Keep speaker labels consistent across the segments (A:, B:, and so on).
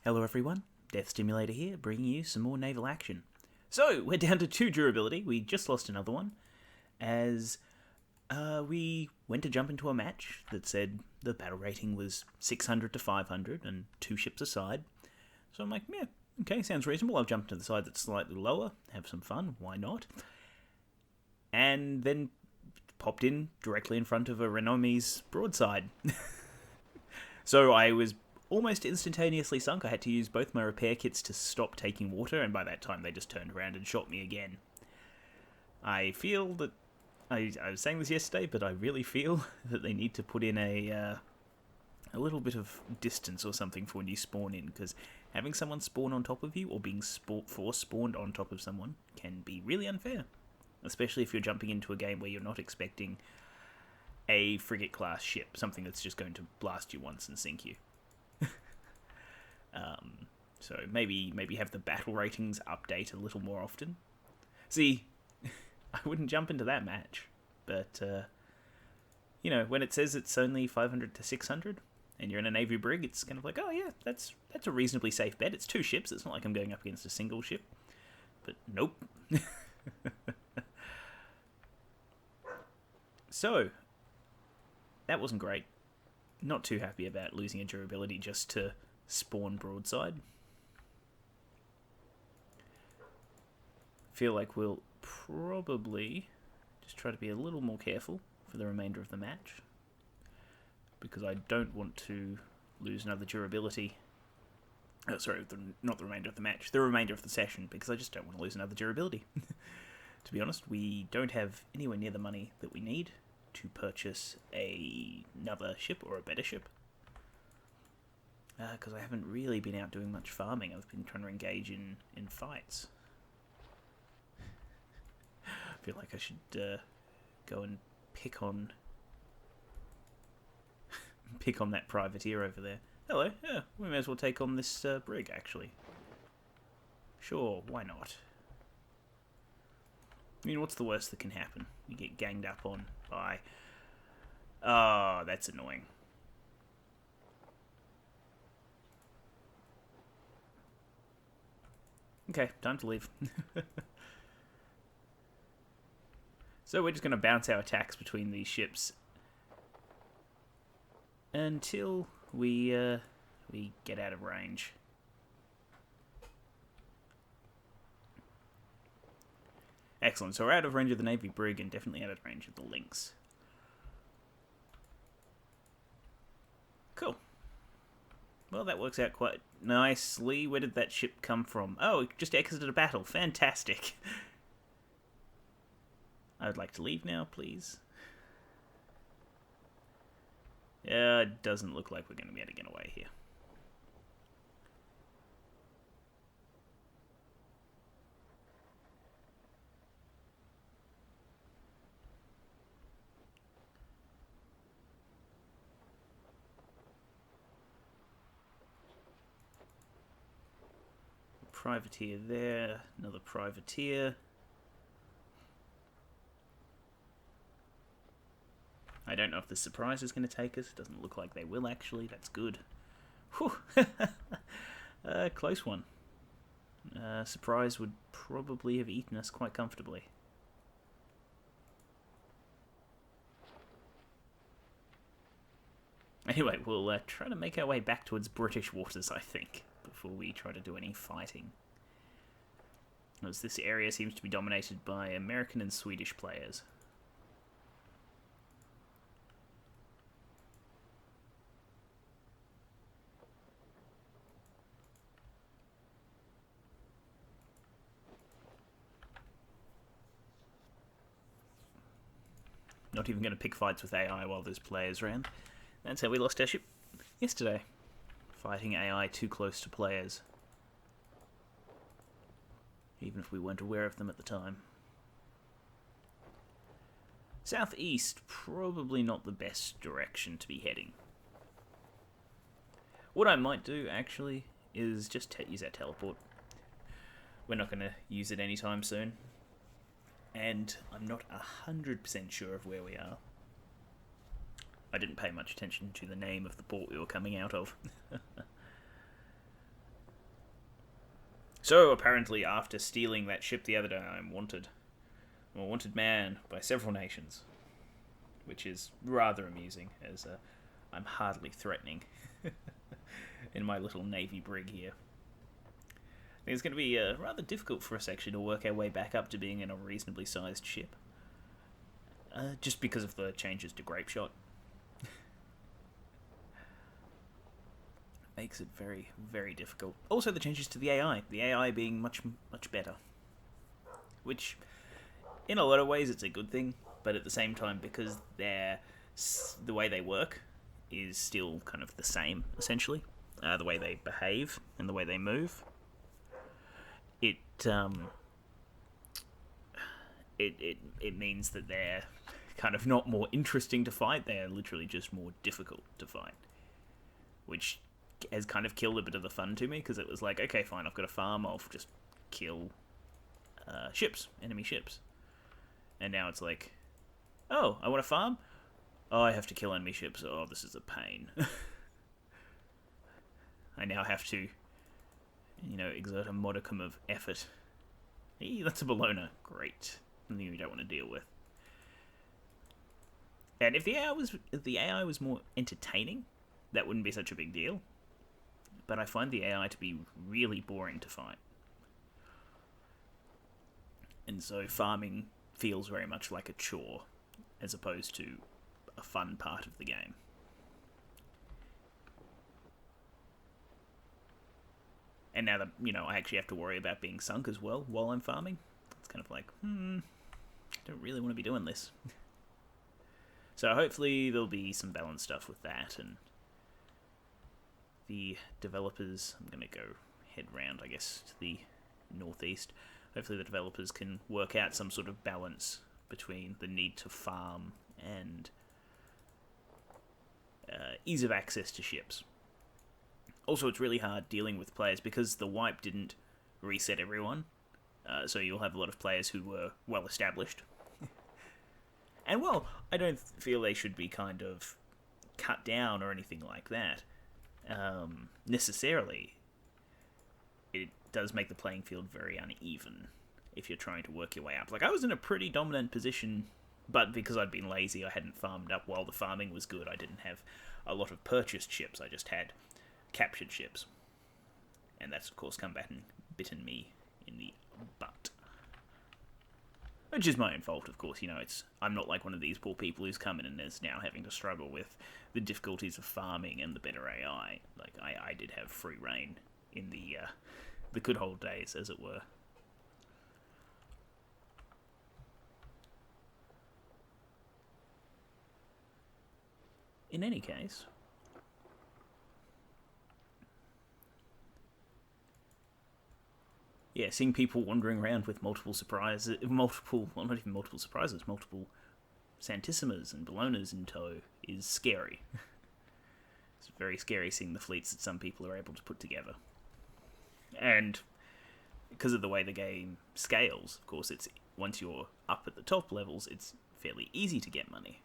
A: Hello everyone, Death Stimulator here, bringing you some more naval action. So, we're down to 2 durability, we just lost another one, as we went to jump into a match that said the battle rating was 600 to 500 and 2 ships aside. So I'm like, yeah, okay, sounds reasonable. I'll jump to the side that's slightly lower, have some fun, why not? And then popped in directly in front of a Renomi's broadside. So I was almost instantaneously sunk. I had to use both my repair kits to stop taking water, and by that time they just turned around and shot me again. I feel that... I was saying this yesterday, but I really feel that they need to put in a little bit of distance or something for when you spawn in, because having someone spawn on top of you, or being force spawned on top of someone, can be really unfair. Especially if you're jumping into a game where you're not expecting a frigate-class ship, something that's just going to blast you once and sink you. So maybe have the battle ratings update a little more often. See, I wouldn't jump into that match, but you know, when it says it's only 500 to 600 and you're in a Navy brig, it's kind of like, oh yeah, that's a reasonably safe bet. It's 2 ships. It's not like I'm going up against a single ship. But nope. So that wasn't great. Not too happy about losing a durability just to spawn broadside. Feel like we'll probably just try to be a little more careful for the remainder of the match, because I don't want to lose another durability. Oh, sorry, not the remainder of the match, the remainder of the session, because I just don't want to lose another durability. To be honest, we don't have anywhere near the money that we need to purchase another ship or a better ship. Because I haven't really been out doing much farming. I've been trying to engage in fights. I feel like I should go and pick on that privateer over there. Hello, yeah, we may as well take on this brig, actually. Sure, why not? I mean, what's the worst that can happen? You get ganged up on by... Oh, that's annoying. Okay, time to leave. So we're just going to bounce our attacks between these ships until we get out of range. Excellent, so we're out of range of the Navy brig and definitely out of range of the Lynx. Cool. Well, that works out quite nicely. Where did that ship come from? Oh, it just exited a battle. Fantastic. I would like to leave now, please. Yeah, it doesn't look like we're going to be able to get away here. Privateer there, another privateer. I don't know if the surprise is going to take us. It doesn't look like they will, actually. That's good. Whew. Close one. Surprise would probably have eaten us quite comfortably. Anyway, we'll try to make our way back towards British waters, I think, before we try to do any fighting. As this area seems to be dominated by American and Swedish players. Not even going to pick fights with AI while there's players around. That's how we lost our ship yesterday. Fighting AI too close to players. Even if we weren't aware of them at the time. Southeast, probably not the best direction to be heading. What I might do, actually, is just use our teleport. We're not going to use it anytime soon. And I'm not 100% sure of where we are. I didn't pay much attention to the name of the port we were coming out of. So, apparently, after stealing that ship the other day, I'm wanted. I'm a wanted man by several nations. Which is rather amusing, as I'm hardly threatening in my little navy brig here. I think it's going to be rather difficult for us, actually, to work our way back up to being in a reasonably sized ship. Just because of the changes to grape shot. Makes it very, very difficult. Also, the changes to the AI. The AI being much, much better. Which, in a lot of ways, it's a good thing. But at the same time, because the way they work is still kind of the same, essentially. The way they behave and the way they move. It means that they're kind of not more interesting to fight. They're literally just more difficult to fight. Which has kind of killed a bit of the fun to me, because it was like, okay, fine, I've got a farm, I'll just kill ships, enemy ships. And now it's like, oh, I want to farm? Oh, I have to kill enemy ships. Oh, this is a pain. I now have to, exert a modicum of effort. Hey, that's a Bologna. Great. Something you don't want to deal with. And if the AI was more entertaining, that wouldn't be such a big deal. But I find the AI to be really boring to fight. And so farming feels very much like a chore, as opposed to a fun part of the game. And now that, I actually have to worry about being sunk as well while I'm farming, it's kind of like, I don't really want to be doing this. So hopefully there'll be some balanced stuff with that, and the developers, I'm going to go head round, I guess, to the northeast. Hopefully the developers can work out some sort of balance between the need to farm and ease of access to ships. Also, it's really hard dealing with players because the wipe didn't reset everyone, so you'll have a lot of players who were well established. And well, I don't feel they should be kind of cut down or anything like that. Necessarily, it does make the playing field very uneven if you're trying to work your way up. Like, I was in a pretty dominant position, but because I'd been lazy, I hadn't farmed up while the farming was good. I didn't have a lot of purchased ships, I just had captured ships. And that's, of course, come back and bitten me in the butt. Which is my own fault, of course. I'm not like one of these poor people who's come in and is now having to struggle with the difficulties of farming and the better AI. Like, I did have free reign in the good old days, as it were. In any case, yeah, seeing people wandering around with multiple Santissimas and Bolognas in tow is scary. It's very scary seeing the fleets that some people are able to put together. And because of the way the game scales, of course, once you're up at the top levels, it's fairly easy to get money.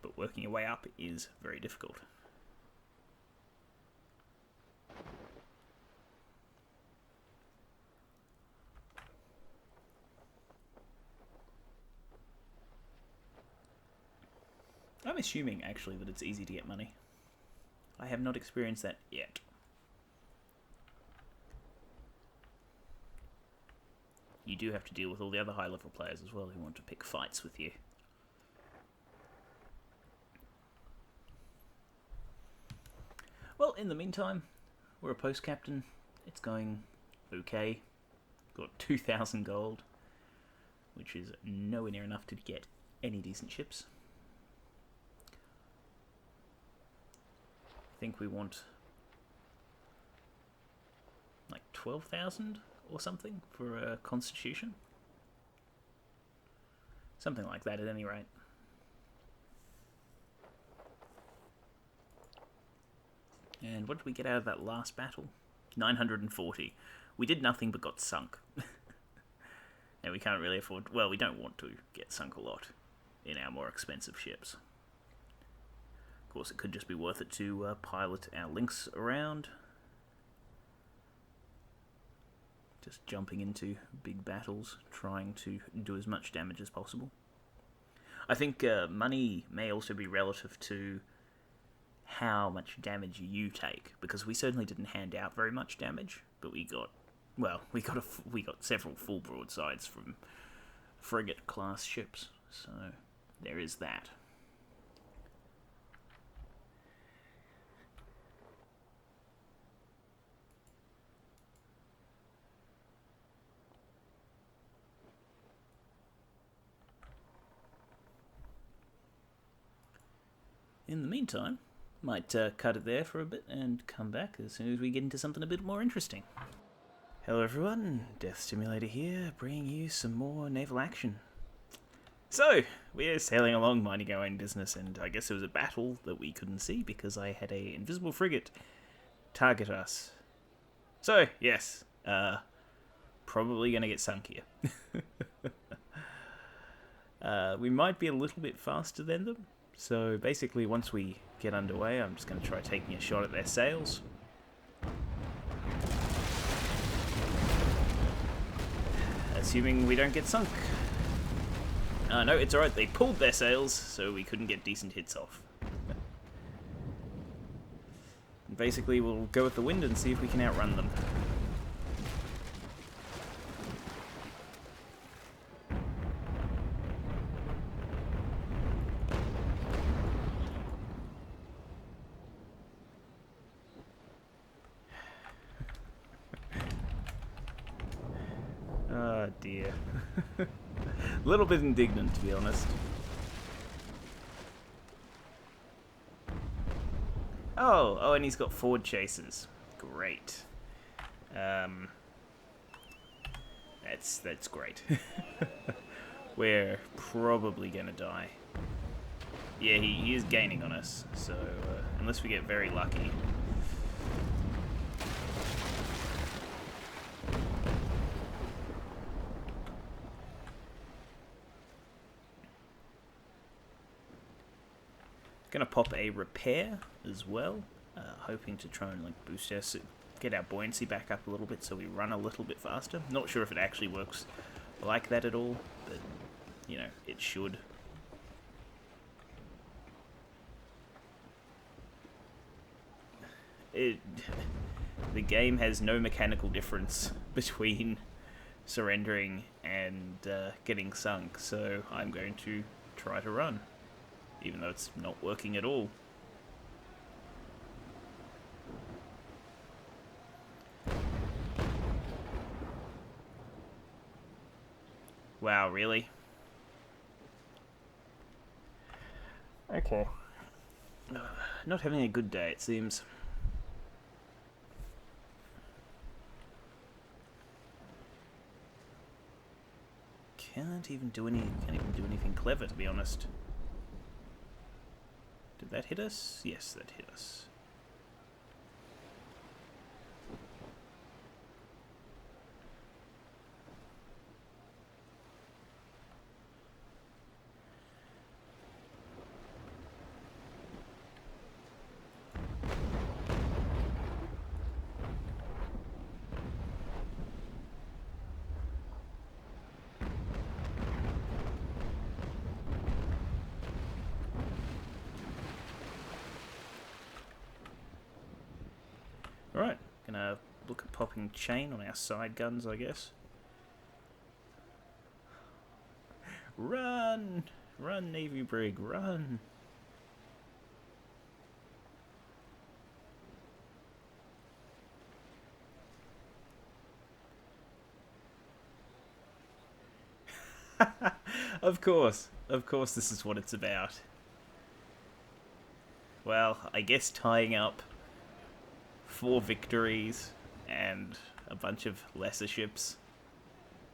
A: But working your way up is very difficult. I'm assuming, actually, that it's easy to get money. I have not experienced that yet. You do have to deal with all the other high-level players as well who want to pick fights with you. Well, in the meantime, we're a post-captain. It's going okay. Got 2,000 gold, which is nowhere near enough to get any decent ships. I think we want like 12,000 or something for a constitution. Something like that at any rate. And what did we get out of that last battle? 940. We did nothing but got sunk. And we can't really afford... Well, we don't want to get sunk a lot in our more expensive ships. Of course, it could just be worth it to pilot our links around. Just jumping into big battles, trying to do as much damage as possible. I think money may also be relative to how much damage you take, because we certainly didn't hand out very much damage, but we got several full broadsides from frigate class ships, so there is that. In the meantime, might cut it there for a bit and come back as soon as we get into something a bit more interesting. Hello everyone, Death Stimulator here, bringing you some more naval action. So, we're sailing along, minding our own business, and I guess there was a battle that we couldn't see because I had a invisible frigate target us. So, yes, probably gonna get sunk here. We might be a little bit faster than them. So basically, once we get underway, I'm just going to try taking a shot at their sails. Assuming we don't get sunk. No, it's alright, they pulled their sails, so we couldn't get decent hits off. Basically, we'll go with the wind and see if we can outrun them. Oh dear. A little bit indignant, to be honest. Oh, and he's got forward chasers. Great. That's great. We're probably gonna die. Yeah, he is gaining on us, so unless we get very lucky. Gonna pop a repair as well, hoping to try and like boost our, get our buoyancy back up a little bit so we run a little bit faster. Not sure if it actually works like that at all, but you know, it should. The game has no mechanical difference between surrendering and getting sunk, so I'm going to try to run. Even though it's not working at all. Wow, really? Okay. Not having a good day, it seems. Can't even do anything clever, to be honest. Did that hit us? Yes, that hit us. Alright, gonna look at popping chain on our side guns, I guess. Run! Run, Navy Brig, run! Of course this is what it's about. Well, I guess tying up 4 victories and a bunch of lesser ships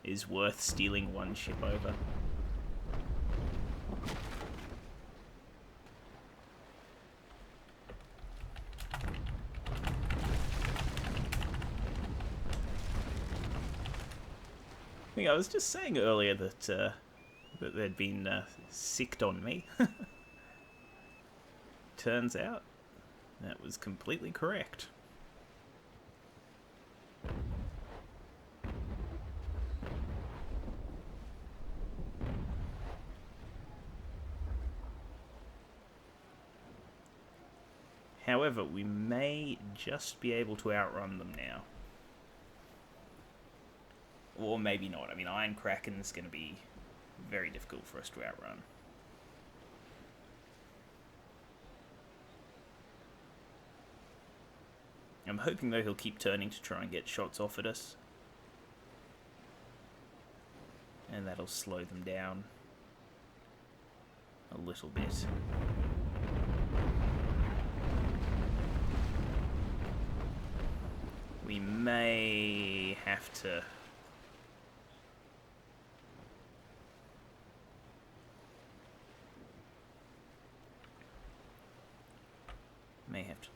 A: is worth stealing 1 ship over. I think I was just saying earlier that that they'd been sicked on me. Turns out that was completely correct. However, we may just be able to outrun them now. Or maybe not. I mean, Iron Kraken's going to be very difficult for us to outrun. I'm hoping, though, he'll keep turning to try and get shots off at us. And that'll slow them down a little bit. We may have to...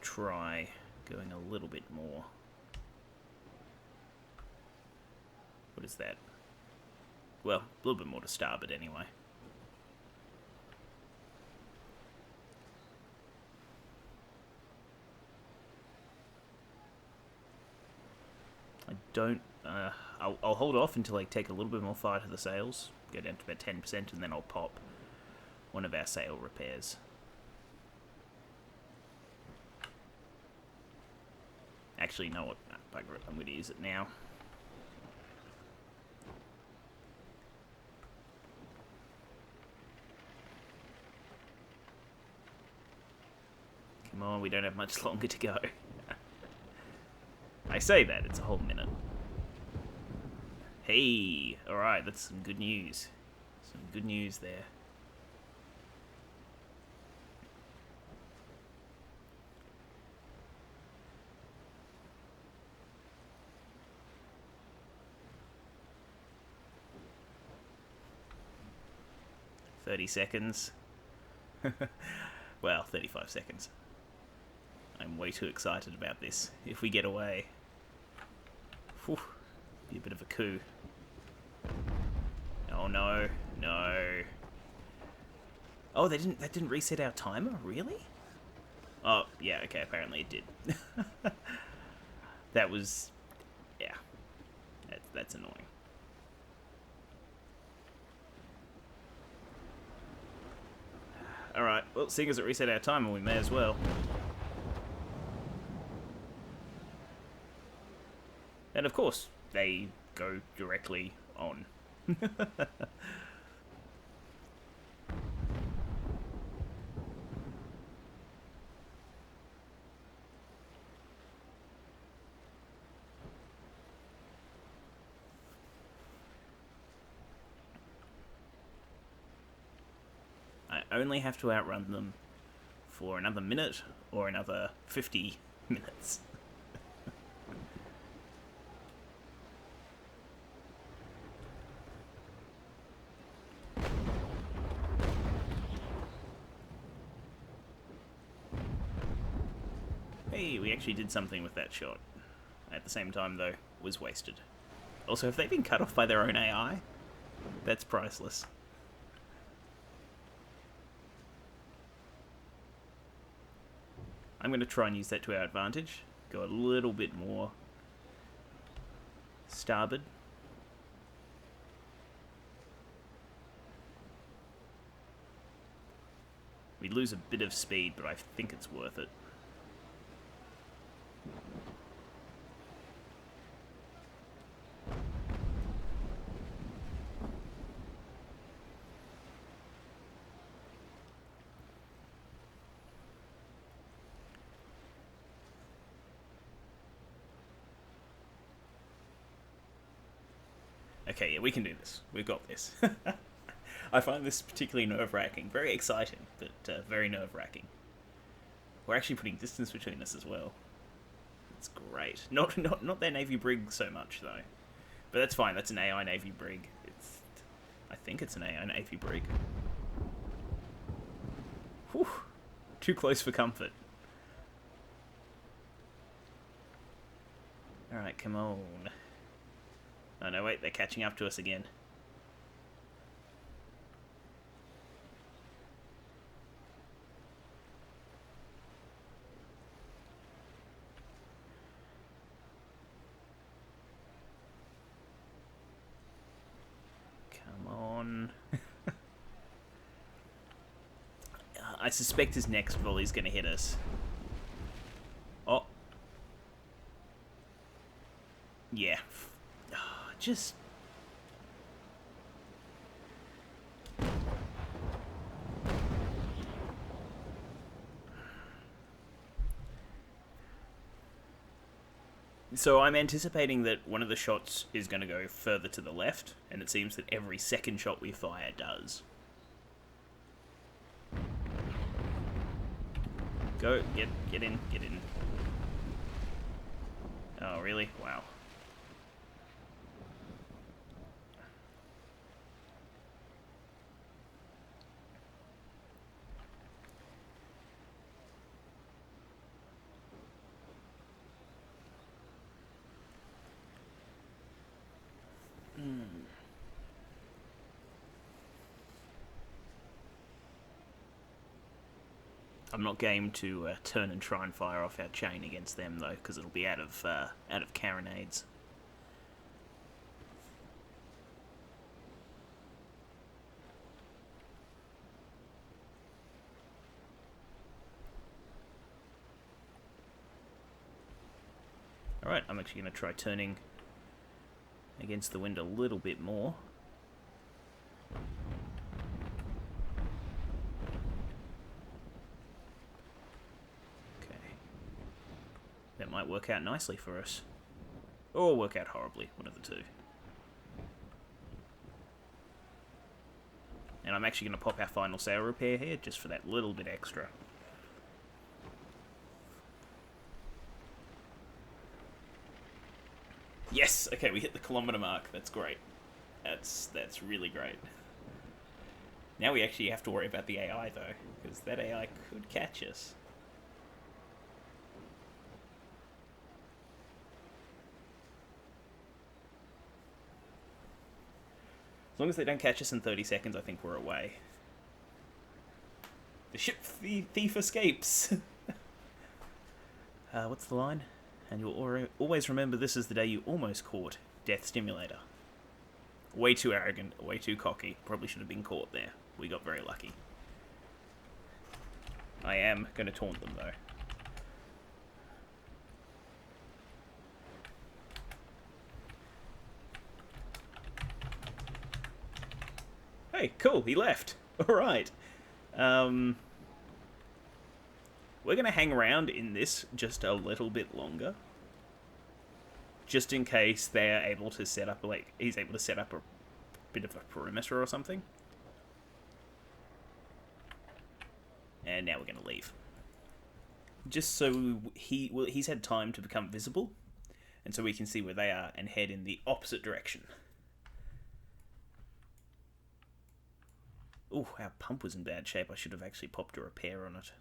A: try going a little bit more. What is that? Well, a little bit more to starboard anyway. I don't... I'll hold off until I take a little bit more fire to the sails, go down to about 10%, and then I'll pop one of our sail repairs. Actually, you know what? Bugger it, I'm going to use it now. Come on, we don't have much longer to go. I say that, it's a whole minute. Hey, alright, that's some good news. Some good news there. $30. Well, 35 seconds. I'm way too excited about this. If we get away, whew, be a bit of a coup. Oh no, no. Oh, that didn't reset our timer, really? Oh, yeah, okay, apparently it did. That was, yeah, that's annoying. Alright, well, seeing as it reset our timer, we may as well. And of course, they go directly on. I only have to outrun them for another minute or another 50 minutes. Hey, we actually did something with that shot. At the same time, though, was wasted. Also, have they been cut off by their own AI? That's priceless. I'm going to try and use that to our advantage. Go a little bit more starboard. We lose a bit of speed, but I think it's worth it. Okay, yeah, we can do this. We've got this. I find this particularly nerve-wracking. Very exciting, but very nerve-wracking. We're actually putting distance between us as well. That's great. Not their Navy Brig so much, though. But that's fine. That's an AI Navy Brig. I think it's an AI Navy Brig. Whew. Too close for comfort. Alright, come on. Oh no, wait, they're catching up to us again. Come on. I suspect his next volley's going to hit us. Yeah. Just... So I'm anticipating that one of the shots is going to go further to the left, and it seems that every second shot we fire does. Go, get in. Oh, really? Wow. I'm not game to turn and try and fire off our chain against them though, because it'll be out of carronades. All right, I'm actually going to try turning against the wind a little bit more. That might work out nicely for us. Or work out horribly, one of the two. And I'm actually going to pop our final sail repair here, just for that little bit extra. Yes! Okay, we hit the kilometre mark. That's great. That's really great. Now we actually have to worry about the AI, though, because that AI could catch us. As long as they don't catch us in 30 seconds, I think we're away. The ship thief escapes! What's the line? And you'll always remember this is the day you almost caught Death Stimulator. Way too arrogant, way too cocky. Probably should have been caught there. We got very lucky. I am going to taunt them, though. Hey, cool, he left. Alright. We're going to hang around in this just a little bit longer. Just in case they're able to set up, like, he's able to set up a bit of a perimeter or something. And now we're going to leave. Just so he's had time to become visible. And so we can see where they are and head in the opposite direction. Oh, our pump was in bad shape. I should have actually popped a repair on it.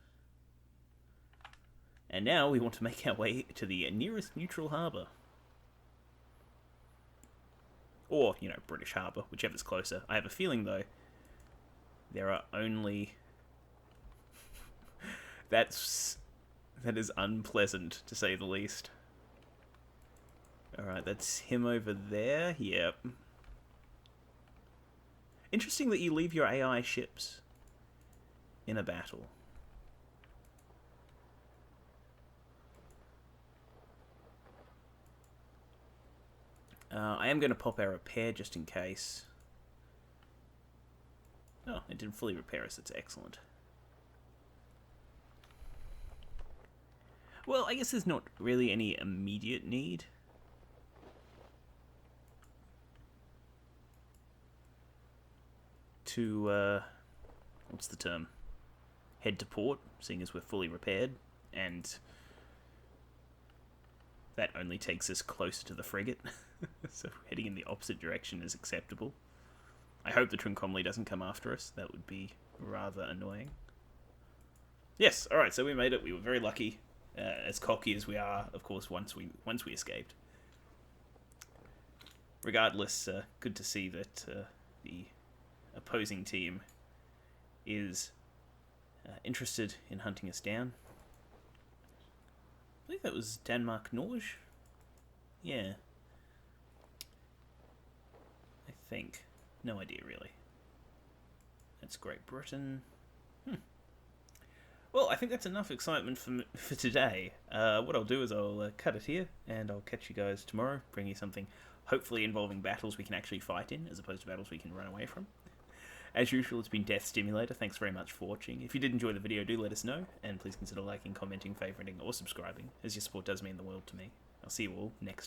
A: And now we want to make our way to the nearest neutral harbour. Or, you know, British harbour, whichever's closer. I have a feeling, though, there are only... That is unpleasant, to say the least. Alright, that's him over there. Yep. Interesting that you leave your AI ships in a battle. I am going to pop our repair just in case. Oh, it didn't fully repair us. It's excellent. Well, I guess there's not really any immediate need. To, what's the term? Head to port, seeing as we're fully repaired, and that only takes us closer to the frigate. So heading in the opposite direction is acceptable. I hope the Trincomalee doesn't come after us. That would be rather annoying. Yes, alright, so we made it. We were very lucky. As cocky as we are, of course, once we escaped. Regardless, good to see that the opposing team is interested in hunting us down. I believe that was Danmark-Norge. Yeah. I think. No idea, really. That's Great Britain. Well, Well, I think that's enough excitement for today. What I'll do is I'll cut it here, and I'll catch you guys tomorrow, bring you something hopefully involving battles we can actually fight in, as opposed to battles we can run away from. As usual, it's been Death Stimulator. Thanks very much for watching. If you did enjoy the video, do let us know, and please consider liking, commenting, favouriting, or subscribing, as your support does mean the world to me. I'll see you all next time.